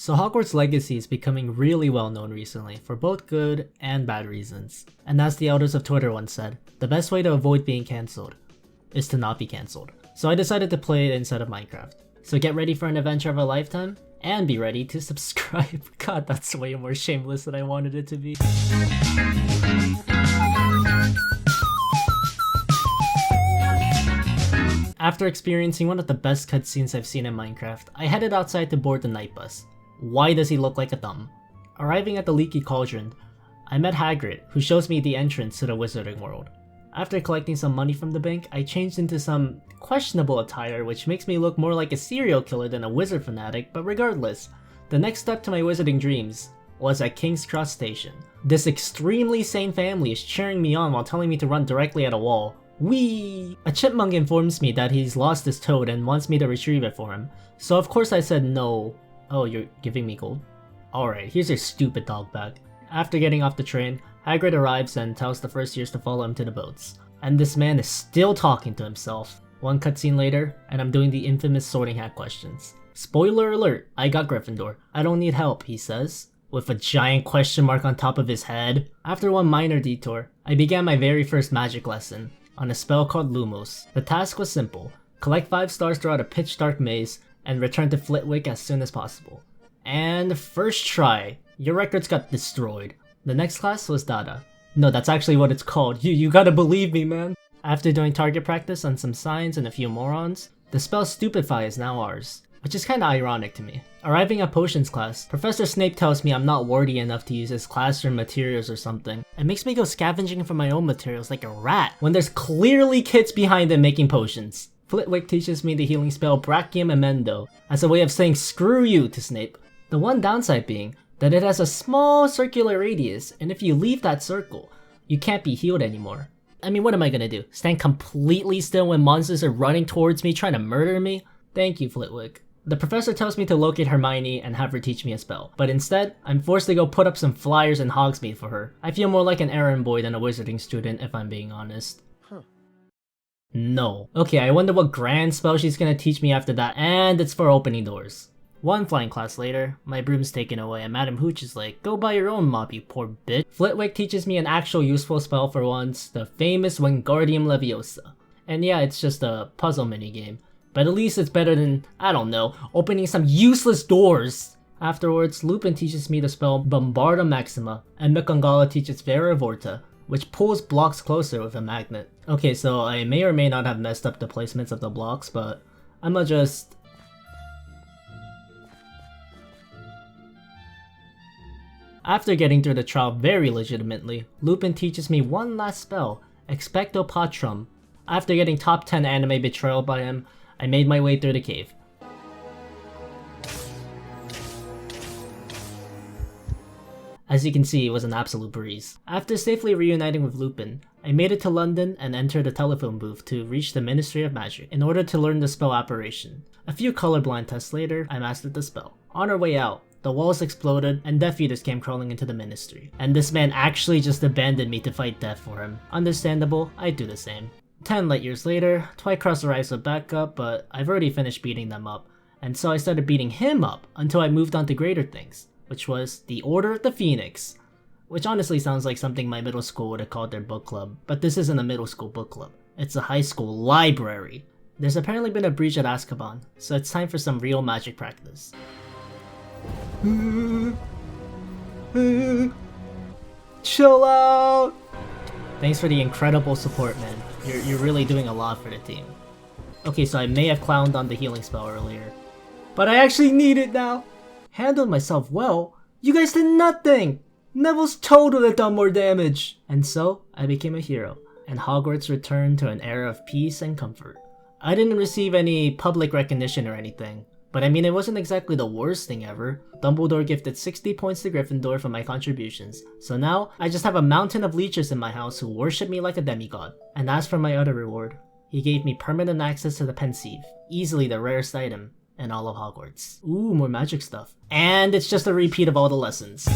So Hogwarts Legacy is becoming really well known recently for both good and bad reasons. And as the elders of Twitter once said, the best way to avoid being cancelled is to not be cancelled. So I decided to play it instead of Minecraft. So get ready for an adventure of a lifetime, and be ready to subscribe. God, that's way more shameless than I wanted it to be. After experiencing one of the best cutscenes I've seen in Minecraft, I headed outside to board the night bus. Why does he look like a thumb? Arriving at the Leaky Cauldron, I met Hagrid, who shows me the entrance to the wizarding world. After collecting some money from the bank, I changed into some questionable attire which makes me look more like a serial killer than a wizard fanatic, but regardless, the next step to my wizarding dreams was at King's Cross Station. This extremely sane family is cheering me on while telling me to run directly at a wall. Whee! A chipmunk informs me that he's lost his toad and wants me to retrieve it for him. So of course I said no. Oh, you're giving me gold? Alright, here's your stupid dog back. After getting off the train, Hagrid arrives and tells the first years to follow him to the boats. And this man is still talking to himself. One cutscene later, and I'm doing the infamous sorting hat questions. Spoiler alert, I got Gryffindor. I don't need help, he says, with a giant question mark on top of his head. After one minor detour, I began my very first magic lesson on a spell called Lumos. The task was simple: collect 5 stars throughout a pitch dark maze and return to Flitwick as soon as possible. And first try, your records got destroyed. The next class was Dada. No, that's actually what it's called. You gotta believe me, man. After doing target practice on some signs and a few morons, the spell Stupefy is now ours, which is kinda ironic to me. Arriving at potions class, Professor Snape tells me I'm not worthy enough to use his classroom materials or something, and makes me go scavenging for my own materials like a rat, when there's clearly kids behind him making potions. Flitwick teaches me the healing spell Brachium Emendo as a way of saying screw you to Snape. The one downside being that it has a small circular radius, and if you leave that circle, you can't be healed anymore. I mean, what am I gonna do? Stand completely still when monsters are running towards me trying to murder me? Thank you, Flitwick. The professor tells me to locate Hermione and have her teach me a spell, but instead, I'm forced to go put up some flyers in Hogsmeade for her. I feel more like an errand boy than a wizarding student, if I'm being honest. No. Okay, I wonder what grand spell she's gonna teach me after that, and it's for opening doors. One flying class later, my broom's taken away and Madam Hooch is like, go buy your own mop, you poor bitch. Flitwick teaches me an actual useful spell for once, the famous Wingardium Leviosa. And yeah, it's just a puzzle minigame, but at least it's better than, I don't know, opening some useless doors. Afterwards, Lupin teaches me the spell Bombarda Maxima, and Mikongala teaches Vera Vorta, which pulls blocks closer with a magnet. Okay, so I may or may not have messed up the placements of the blocks, but I'ma just... After getting through the trial very legitimately, Lupin teaches me one last spell, Expecto Patrum. After getting top 10 anime betrayal by him, I made my way through the cave. As you can see, it was an absolute breeze. After safely reuniting with Lupin, I made it to London and entered a telephone booth to reach the Ministry of Magic in order to learn the spell Apparition. A few colorblind tests later, I mastered the spell. On our way out, the walls exploded and Death Eaters came crawling into the ministry. And this man actually just abandoned me to fight death for him. Understandable, I'd do the same. 10 light years later, Twycross arrives with backup, but I've already finished beating them up. And so I started beating him up until I moved on to greater things, which was the Order of the Phoenix. Which honestly sounds like something my middle school would have called their book club, but this isn't a middle school book club. It's a high school library. There's apparently been a breach at Azkaban, so it's time for some real magic practice. Chill out! Thanks for the incredible support, man. You're really doing a lot for the team. Okay, so I may have clowned on the healing spell earlier, but I actually need it now! Handled myself well? You guys did nothing! Neville's toad would have done more damage! And so, I became a hero, and Hogwarts returned to an era of peace and comfort. I didn't receive any public recognition or anything, but I mean, it wasn't exactly the worst thing ever. Dumbledore gifted 60 points to Gryffindor for my contributions, so now I just have a mountain of leeches in my house who worship me like a demigod. And as for my other reward, he gave me permanent access to the Pensieve, easily the rarest item in all of Hogwarts. Ooh, more magic stuff. And it's just a repeat of all the lessons.